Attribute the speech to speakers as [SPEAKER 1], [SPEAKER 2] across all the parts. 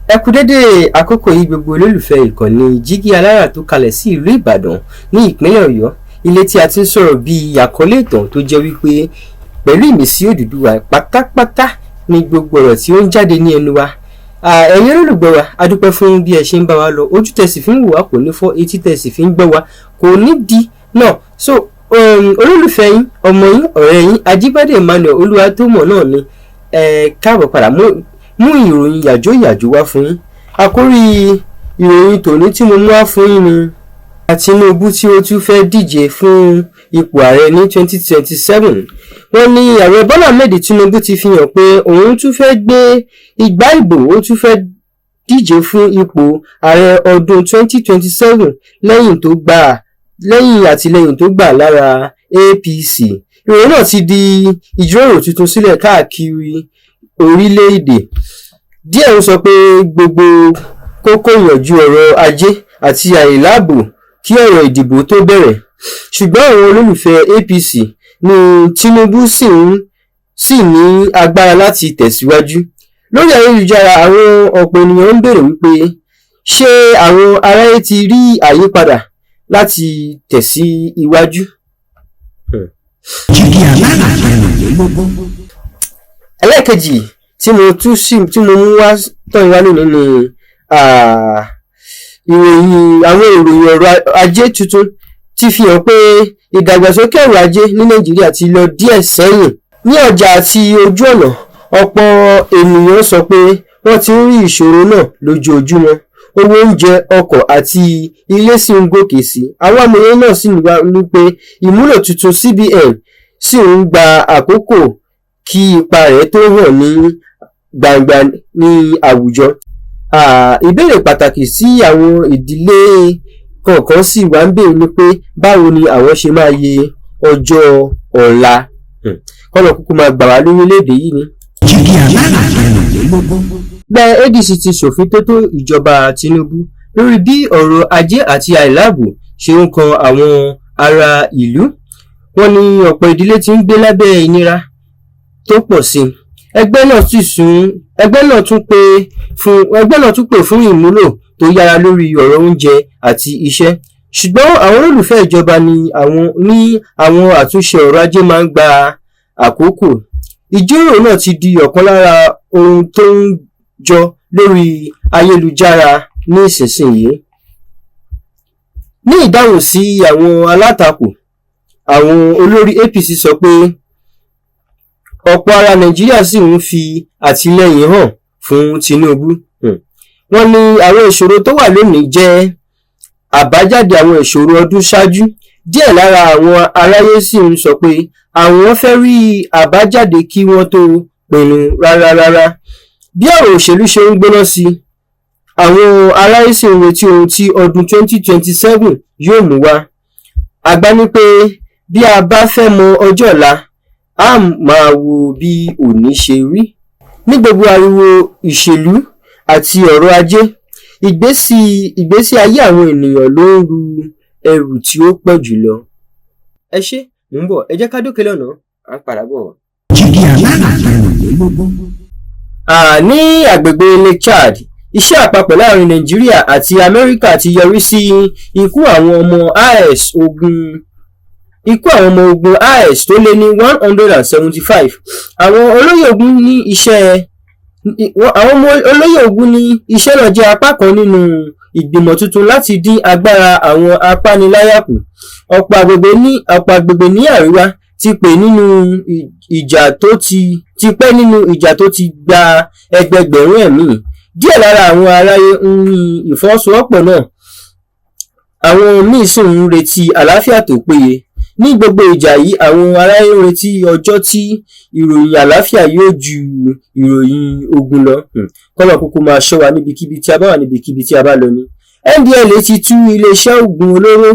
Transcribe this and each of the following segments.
[SPEAKER 1] Ẹ kú dédé àkókò yìí gbogbo olólùfẹ́ ìkànnì Jígí Alára tó kalẹ̀ sí ìlú Ìbàdàn ní ìpínlẹ̀ Ọ̀yọ́, ilé tí a ti ń sọ̀rọ̀ bí àkọlé ìtàn tó jẹ́ wípé pẹ̀lú ìmísí Odùduwà pátápátá ní gbogbo ọ̀rọ̀ tí ó ń jáde ní ẹnu wa. Ẹ̀yin olùgbọ́ wa, a dúpẹ́ fún bí ẹ ṣe ń bá wa lọ, ojú tẹ̀sí fi ń wò wá kò ní fọ́, etí tẹ̀sí fi ń gbọ́ wa kò ní di náà. So olólùfẹ́ yín, ọmọ yín, ọ̀rẹ́ yín Ajíbádé Emmanuel Olúwatómọ̀ náà ni káàbọ̀ padà mú ìròyìn yàjóyàjó wá fún yín. Àkórí ìròyìn tòní tí mo mú wá fún yín ni Tinubu tí ó tún fẹ́ díje fún ipò ààrẹ ní 2027. Wọ́n ní ààrẹ Bọ́lá Ahmed Tinubu ti fi hàn pé òun tún fẹ́ gbé igbá ìbò, ó tún fẹ́ díje fún ipò ààrẹ ọdún 2027 lẹ́yìn àtìlẹ́yìn tó gbà lára APC. Ìròyìn náà ti di ìjíròrò tuntun sílẹ̀ káàkiri orílẹ̀-èdè. Díẹ̀ ń sọ pé gbogbo kókó ìyànjú ọ̀rọ̀ ajé àti àìláàbò kí ọ̀rọ̀ ìdìbò tó bẹ̀rẹ̀. Ṣùgbọ́n àwọn olólùfẹ́ APC ní Tinubu sì ní agbára láti tẹ̀síwájú. Lórí ayélujára, àwọn ọ̀pọ̀ ènìyàn ń béèrè wípé ṣé àwọn aráyé ti rí àyípadà láti tẹ̀síwájú.
[SPEAKER 2] Jígí Alára ẹ̀rọ̀lélógún.
[SPEAKER 1] Ẹlẹ́ẹ̀kejì tí mo mú wá tán wá lónìí ni àwọn ìròyìn ọ̀rọ̀ ajé tuntun ti fi hàn pé ìdàgbàsókè ọrọ̀ ajé ní Nàìjíríà ti lọ díẹ̀ sẹ́yìn. Ní ọjà àti ojú ọ̀nà, ọ̀pọ̀ ènìyàn sọ pé wọ́n ti ń rí ìṣòro náà lójoojúmọ́. Owó oúnjẹ, ọkọ̀ àti ilé sì ń gòkè sí. Àwọn amòye náà sì ní pé ìmúlò tuntun CBN sì ń gba àkókò kí ipa rẹ̀ tó hàn ní gbangba ní àwùjọ. Ìbéèrè pàtàkì sí àwọn ìdílé kọ̀ọ̀kan sì wá ń béèrè ni pé báwo ni àwọn ṣe máa yẹ ọjọ́ ọ̀la. Kọ́nà kúkú máa gbà wá lórílẹ̀‐èdè yìí ni.
[SPEAKER 2] Jígí Alára ẹ̀rọ̀lélógún.
[SPEAKER 1] Ẹgbẹ́ ADC ti ṣòfin tó ìjọba Tinubu lórí bí ọ̀rọ̀ ajé àti àìláàbò ṣe ń kan àwọn ará ìlú. Wọ́n ní ọ̀pọ̀ ìdílé tí ń gbé lábẹ́ ìnira tó pọ̀ sí i. Ẹgbẹ́ náà tún pè fún ìmúlò tó yára lórí ọ̀rọ̀ oúnjẹ àti iṣẹ́. Ṣùgbọ́n àwọn olólùfẹ́ ìjọba ní àwọn àtúnṣe ọrọ̀ ajé máa ń gba àkókò. Ìjíròrò náà ti di ọ̀kan lára ohun tó ń jọ lórí ayélujára ní ìsinsìnyí. Ní ìdáhùn sí àwọn alátakò, àwọn olórí APC sọ pé ọ̀pọ̀ ará Nàìjíríà sì ń fi àtìlẹ́yìn hàn fún Tinubu. Wọ́n ní àwọn ìṣòro tó wà lónìí jẹ́ àbájáde àwọn ìṣòro ọdún ṣáájú. Díẹ̀ lára àwọn aráyé sì ń sọ pé àwọn fẹ́ rí àbájáde kí wọ́n tó pinnu rárá. Bí ọ̀rọ̀ òṣèlú ṣe ń gbóná sí, àwọn aráyé sì ń retí ohun tí ọdún 2027 yóò mú wá. Àgbà ní pé bí a bá fẹ́ mọ ọjọ́ ọ̀la, a máa wo bí òní ṣe rí. Ní gbogbo ariwo ìṣèlú àti ọ̀rọ̀ ajé, ìgbésí ayé àwọn ènìyàn ló ń ru ẹrù tí ó pọ̀ jùlọ. Ẹ ṣé, mò ń bọ̀, ẹ jẹ́ ká dókè lọ́nà, à ń padà bọ̀.
[SPEAKER 2] Jígí Alára ẹ̀rọ̀lélógún.
[SPEAKER 1] Ní àgbègbè Lake Chad, iṣẹ́ àpapọ̀ láàrin Nàìjíríà àti Amẹ́ríkà ti yọrí sí ikú àwọn ọmọ ogun IS tó lé ní 175. Àwọn olóyè ogun ní iṣẹ́ náà jẹ́ apá kan nínú ìgbìmọ̀ tuntun láti dín agbára àwọn apániláyà kù. Ọ̀pọ̀ agbègbè ní àríwá ti pẹ́ nínú ìjà tó ti gba ẹgbẹgbẹ̀rún ẹ̀mí. Díẹ̀ lára àwọn aráyé ń rí ìfọwọ́sowọ́pọ̀ náà. Àwọn míì sì ń retí àlàáfíà tó péye. Ní gbogbo ìjà yìí, àwọn aráyé ń retí ọjọ́ tí ìròyìn àlàáfíà yóò ju ìròyìn ogun lọ. Kọ́nà kúkú máa ṣọ́ wa níbikíbi tí a bá wà, níbikíbi tí a bá lọ ni. NDLEA ti tú iléeṣẹ́ oògùn olóró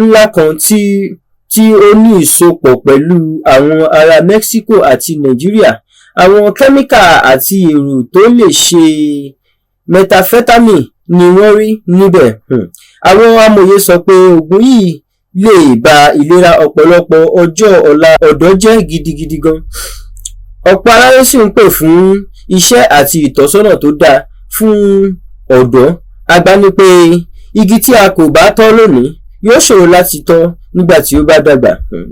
[SPEAKER 1] ńlá kan tí ó ní ìsopọ̀ pẹ̀lú àwọn ará Mexico àti Nàìjíríà. Àwọn kẹ́míkà àti èrò tó lè ṣe methamphetamine ni wọ́n rí níbẹ̀. Àwọn amòye sọ pé oògùn yìí lè ba ìlera ọ̀pọ̀lọpọ̀ ọjọ́ ọ̀la ọ̀dọ́ jẹ́ gidigidi gan. Ọ̀pọ̀ aráyé sì ń pè fún iṣẹ́ àti ìtọ́sọ́nà tó dáa fún ọ̀dọ́. Àgbà ní pé igi tí a kò bá tọ́ lónìí yóò ṣòro láti tọ́ nígbà tí ó bá dàgbà.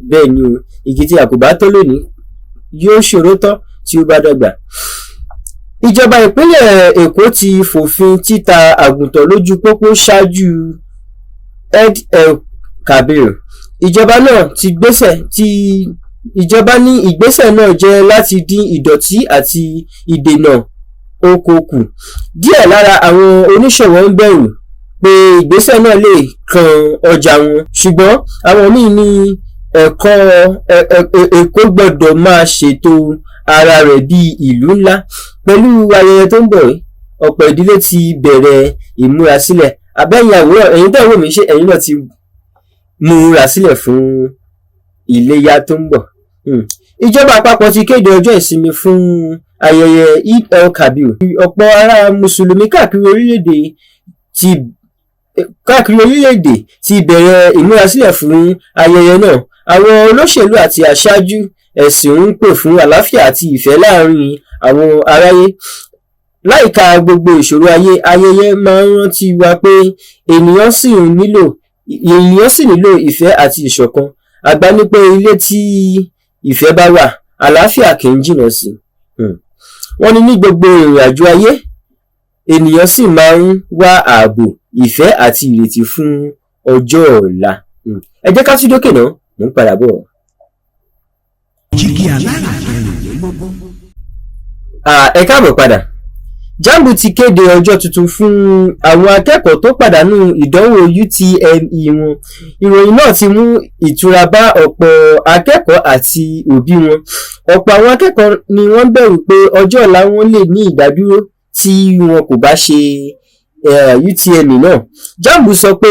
[SPEAKER 1] Bẹ́ẹ̀ ni o, igi tí a kò bá tọ́ lónìí yóò ṣòro tọ́ tí ó bá dàgbà. Ìjọba ìpínlẹ̀ Èkó ti fòfin títa àgùntàn lójú pópó ṣáájú Eid-el-Kabir. Ìjọba ní ìgbésẹ̀ náà jẹ́ láti dín ìdọ̀tí àti ìdènà oko kù. Díẹ̀ lára àwọn oníṣòwò ń bẹ̀rù pé ìgbésẹ̀ náà lè kan ọjà wọn, ṣùgbọ́n àwọn míì ní Èkó gbọ́dọ̀ máa ṣètò ara rẹ̀ bí ìlú ńlá. Pẹ̀lú ayẹyẹ tó ń bọ̀ yìí, ọ̀pọ̀ ìdílé ti bẹ̀rẹ̀ ìmúrasílẹ̀. Àbẹ́yìn àwòrán ẹ̀yin tẹ́ wò mí, ṣé ẹ̀yin náà ti múra sílẹ̀ fún Iléyá tó ń bọ̀? Ìjọba àpapọ̀ ti kéde ọjọ́ ìsinmi fún ayẹyẹ Eid-el-Kabir. Ọ̀pọ̀ ará mùsùlùmí káàkiri orílẹ̀-èdè ti bẹ̀rẹ̀ ìmúrasílẹ̀ fún ayẹyẹ náà. Àwọn olóṣèlú àti aṣáájú ẹ̀sìn ń pè fún àlàáfíà àti ìfẹ́ láàrin àwọn aráyé. Láìka gbogbo ìṣòro ayé, ayẹyẹ máa ń rántí wa pé ènìyàn sì nílò ìfẹ́ àti ìṣọ̀kan. Àgbà ní pé ilé tí ìfẹ́ bá wà, àlàáfíà kì í jìnnà sí. Wọ́n ní gbogbo ìrìn àjò ayé, ènìyàn sì máa ń wá ààbò, ìfẹ́ àti ìrètí fún ọjọ́ ọ̀la. Ẹ jẹ́ ká tún dókè náà, mò ń padà bọ̀.
[SPEAKER 2] Jígí alárààfẹ̀rìnlélógún.
[SPEAKER 1] Ẹ káàbọ̀ padà. Jamb ti kéde ọjọ́ tuntun fún àwọn akẹ́kọ̀ọ́ tó pàdánù ìdánwò UTME wọn. Ìròyìn náà ti mú ìtura bá ọ̀pọ̀ akẹ́kọ̀ọ́ àti òbí wọn. Ọ̀pọ̀ àwọn akẹ́kọ̀ọ́ ni wọ́n bẹ̀rù pé ọjọ́ ọ̀la wọn lè ní ìdádúró tí wọn kò bá ṣe UTME náà. Jamb sọ pé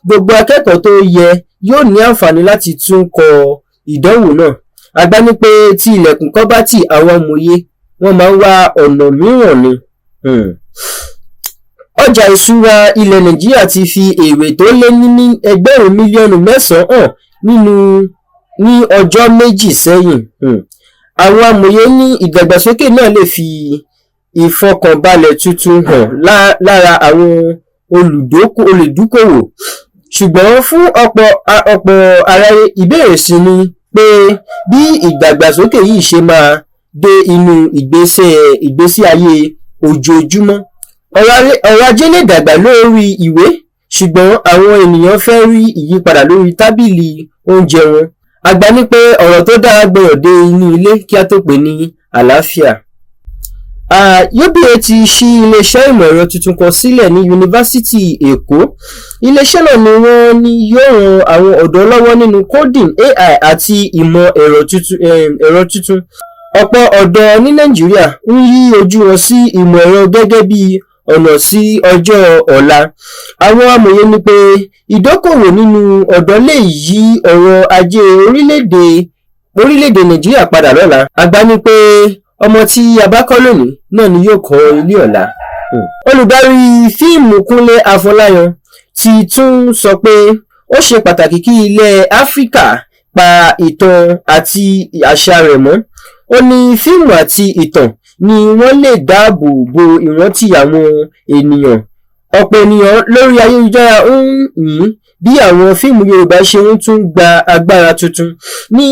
[SPEAKER 1] gbogbo akẹ́kọ̀ọ́ tó yẹ yóò ní àǹfààní láti tún kọ ìdánwò náà. Àgbà ní pé tí ilẹ̀kùn kan bá tì, àwọn amòye wọ́n máa ń wá ọ̀nà mìíràn ni. Ọjà ìṣúra ilẹ̀ Nàìjíríà ti fi èrè tó lé ní ẹgbẹ̀rún mílíọ̀nù 9 hàn ní ọjọ́ méjì sẹ́yìn. Àwọn amòye ní ìdàgbàsókè náà lè fi ìfọkànbalẹ̀ tuntun hàn lára àwọn olùdókòwò. Ṣùgbọ́n fún ọ̀pọ̀ aráyé, ìbéèrè sì ni pé bí ìdàgbàsókè yìí ṣe máa dé inú ìgbésí ayé ojoojúmọ́. Ọrọ̀ ajé lè dàgbà lórí ìwé, ṣùgbọ́n àwọn ènìyàn fẹ́ rí ìyípadà lórí tábìlì oúnjẹ wọn. Àgbà ní pé ọ̀rọ̀ tó dára gbọ́dọ̀ dé inú ilé kí a tó pè ní àlàáfíà. UBA ti ṣí iléeṣẹ́ ìmọ̀ ẹ̀rọ tuntun kan sílẹ̀ ní Yunifásítì Èkó. Iléeṣẹ́ náà ni wọ́n ní yóò ran àwọn ọ̀dọ́ lọ́wọ́ nínú coding, AI àti ìmọ̀ ẹ̀rọ tuntun. Ọ̀pọ̀ ọ̀dọ́ ní Nàìjíríà ń yí ojú wọn sí ìmọ̀ ẹ̀rọ gẹ́gẹ́ bí ọ̀nà sí ọjọ́ ọ̀la. Àwọn amòye ní pé ìdókòwò nínú ọ̀dọ́ lè yí ọrọ̀ ajé orílẹ̀-èdè Nàìjíríà padà lọ́la. Àgbà ní pé ọmọ tí a bá kọ́ lónìí náà ni yóò kọ́ ilé ọ̀la. Olùdarí fíìmù Kúnlé Afọláyan ti tún sọ pé ó ṣe pàtàkì kí ilẹ̀ Áfíríkà pa ìtàn àti àṣà rẹ̀ mọ́. Ó ní fíìmù àti ìtàn ni wọ́n lè dáàbò bo ìrántí àwọn ènìyàn. Ọ̀pọ̀ ènìyàn lórí ayélujára ń yìn bí àwọn fíìmù Yorùbá ṣe ń tún gba agbára tuntun ní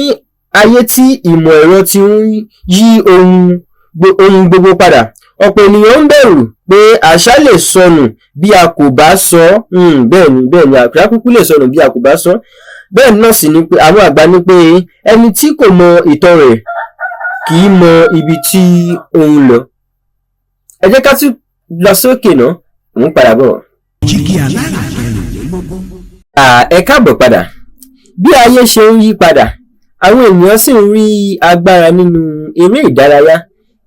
[SPEAKER 1] ayé tí ìmọ̀ ẹ̀rọ ti ń yí ohun gbogbo padà. Ọ̀pọ̀ ènìyàn ń bẹ̀rù pé àṣà lè sọnù bí a kò bá sọ. Bẹ́ẹ̀ ni àṣà kúkú lè sọnù bí a kò bá sọ. Bẹ́ẹ̀ náà sì ni pé àwọn àgbà ní pé ẹni tí kò mọ ìtàn rẹ̀ kì í mọ ibi tí ó ń lọ. Ẹ jẹ́ ká tún lọ sókè náà, mò ń padà bọ̀.
[SPEAKER 2] Jígí alárààfẹ̀rìnlélógún.
[SPEAKER 1] Ẹ káàbọ̀ padà. Bí ayé ṣe ń yí padà, àwọn ènìyàn sì ń rí agbára nínú eré ìdárayá,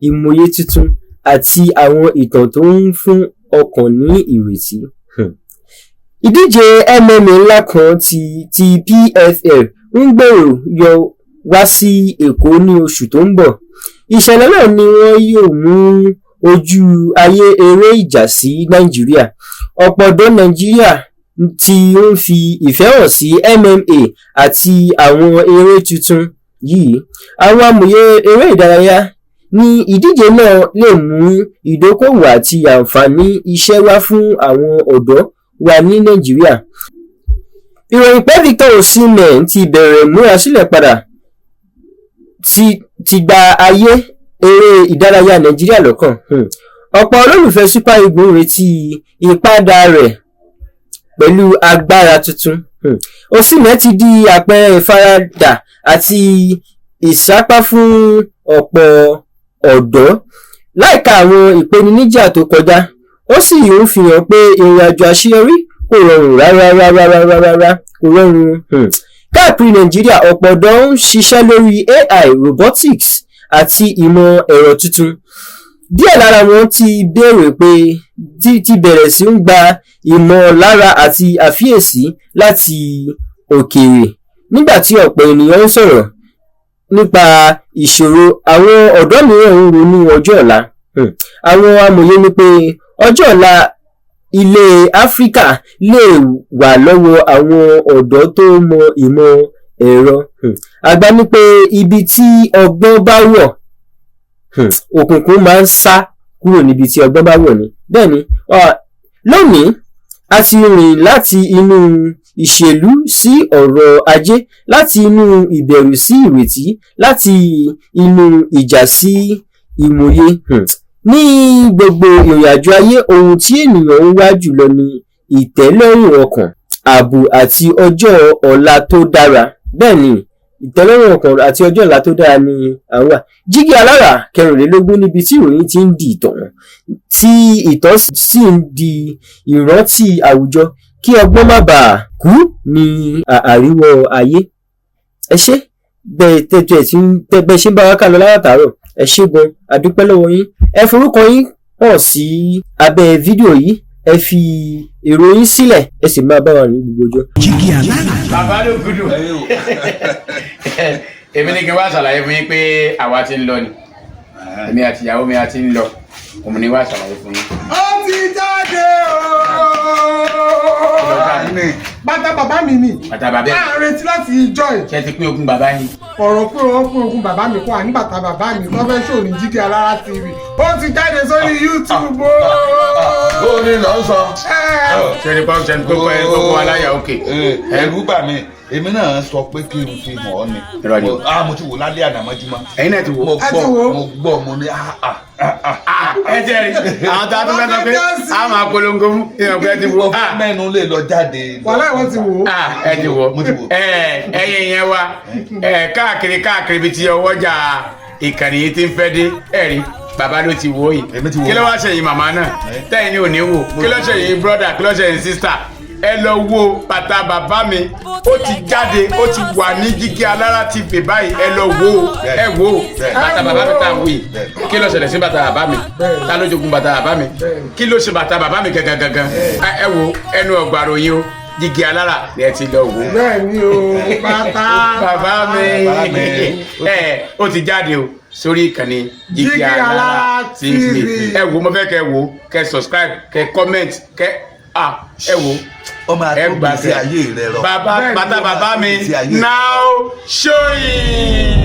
[SPEAKER 1] ìmòye tuntun àti àwọn ìtàn tó ń fún ọkàn ní ìrètí. Ìdíje MMA ńlá kan ti PFL ń gbèrò yọ wá sí Èkó ní oṣù tó ń bọ̀. Ìṣẹ̀lẹ̀ náà ni wọ́n yóò mú ojú ayé eré ìjà sí Nàìjíríà. Ọ̀pọ̀ ọ̀dọ́ Nàìjíríà tí ó ń fi ìfẹ́ hàn sí MMA àti àwọn eré tuntun yìí. Àwọn amòye eré ìdárayá ni ìdíje náà lè mú ìdókòwò àti àǹfààní iṣẹ́ wá fún àwọn ọ̀dọ́ wa ní Nàìjíríà. Ìròyìn pé Victor Osimhen ti bẹ̀rẹ̀ múra sílẹ̀ padà ti gba ayé eré ìdárayá Nàìjíríà lọ́kàn. Ọ̀pọ̀ olólùfẹ́ Super Eagles ń retí ìpadà rẹ̀ pẹ̀lú agbára tuntun. Osimhen ti di àpẹẹrẹ ìfaradà àti ìsápá fún ọ̀pọ̀ ọ̀dọ́ láìka àwọn ìpèníjà tó kọjá. Ó sì ń fi hàn pé ìrìnàjò àṣeyọrí kò rọrùn rárá kò rọrùn. Káàkiri Nàìjíríà ọ̀pọ̀ ọ̀dọ́ ń ṣiṣẹ́ lórí AI, robotics àti ìmọ̀ ẹ̀rọ tuntun. Díẹ̀ lára wọn ti béèrè pé ti bẹ̀rẹ̀ sí ń gba ìmọ̀lára àti àfiyèsí láti òkèèrè. Nígbà tí ọ̀pọ̀ ènìyàn ń sọ̀rọ̀ nípa ìṣòro, àwọn ọ̀dọ́ mìíràn ń ronú ọjọ́ ọ̀la. Àwọn amòye ní pé ọjọ́ ọ̀la ilẹ̀ Áfíríkà lè wà lọ́wọ́ àwọn ọ̀dọ́ tó mọ ìmọ̀ ẹ̀rọ. Àgbà ní pé ibi tí ọgbọ́n bá wọ̀, òkùnkùn máa ń sá kúrò níbi tí ọgbọ́n bá wọ̀ ni. Bẹ́ẹ̀ni, lónìí a ti rìn láti inú ìṣèlú sí ọ̀rọ̀ ajé, láti inú ìbẹ̀rù sí ìrètí, láti inú ìjà sí ìmòye. Ní gbogbo ìrìnàjò ayé, ohun tí ènìyàn ń wá jùlọ ni ìtẹ́lọ́rùn ọkàn, ààbò àti ọjọ́ ọ̀la tó dára. Bẹ́ẹ̀ni, ìtẹ́lọ́rùn ọkàn àti ọjọ́ ọ̀la tó dára ni àwọn wà. Jígí Alára 24 níbi tí ìròyìn ti ń di ìtàn, tí ìtàn sì ń di ìrántí àwùjọ kí ọgbọ́n má bàa kú ní àríwọ̀ ayé. Ẹ ṣé bẹ́ẹ̀ ṣe ń bá wa kà lọ látàárọ̀. Ẹ ṣé gan, a dúpẹ́ lọ́wọ́ yín. Ẹ forúkọ yín hàn sí abẹ́ fídíò yìí, ẹ fi èrò yín sílẹ̀, ẹ sì máa bá wa ní gbogbo ọjọ́.
[SPEAKER 2] Jígí Alára.
[SPEAKER 3] Bàbá ló gudu. Èmi ní kí n wá ṣàlàyé fún yín pé àwa ti ń lọ ni. Èmi àti ìyàwó mi a ti ń lọ. Òun ni wá ṣàlàyé fún yín.
[SPEAKER 4] Ó ti jáde bàtà bàbá mi ni.
[SPEAKER 3] Bàtà bàbá ẹ̀.
[SPEAKER 4] A retí láti ìjọ ẹ̀.
[SPEAKER 3] Ṣé ti pín ogún bàbá yín?
[SPEAKER 4] Ọ̀rọ̀ pé wọ́n pín ogún bàbá mi kọ́ àní bàtà bàbá mi tó fẹ́ ṣò ní Jígí Alára TV. Ó ti jáde sórí YouTube o.
[SPEAKER 5] Ó ní lọ sọ.
[SPEAKER 3] Ṣé ní pọ́n ṣe ní gbogbo aláya òkè?
[SPEAKER 5] Ẹ̀rù bà mí. Èmi náà sọ pé kí n fi hàn ọ́ ni. Mo ti wò lálẹ́ àná mọ́júmọ́.
[SPEAKER 3] Ẹ̀yin náà ti wò.
[SPEAKER 5] Mo gbọ́ mo ní
[SPEAKER 3] ẹ jẹ́ rí àwọn tó a tún fẹ́ sọ pé a máa polongo mú ìyànfẹ́ ti wò.
[SPEAKER 5] Mẹ́nu lè lọ jáde.
[SPEAKER 4] Wàhálà ìwọ ti wò.
[SPEAKER 3] Ẹ ti wò. Ẹ̀yin yẹn wa káàkiri bí ti ọwọ́jà ìkànnì yìí ti ń fẹ́ dé ẹ̀rí bàbá ló ti wò yìí. Kí ló wá ṣẹ̀yìn màmá náà tẹ́yìn ní òní wò? Kí ló ṣẹ̀yìn brọ́dà? Kí ló ṣẹ̀yìn sísítà? Ẹ lọ wo bàtà bàbá mi, ó ti jáde, ó ti wà ní Jígí Alára TV báyìí. Ẹ lọ wo, ẹ wo bàtà bàbá mi tá à ń wí. Kí ló ṣẹlẹ̀ sí bàtà bàbá mi? Ta ló jogún bàtà bàbá mi? Kí ló ṣe bàtà bàbá mi gangan? Ẹ wo ẹnu ọgbà ròyìn o, Jígí Alára ni ẹ ti lọ wò.
[SPEAKER 4] Bẹ́ẹ̀ni o, bàtà
[SPEAKER 3] bàbá mi ó ti jáde o sórí ìkànnì Jígí Alára TV. Ẹ wo, mo fẹ́ kẹ́ wo, kẹ́ subscribe, kẹ́ comment, kẹ́ ẹ wo
[SPEAKER 5] ẹ gbà sí ayé rẹ rọ.
[SPEAKER 3] Bàtà bàbá mi now showing.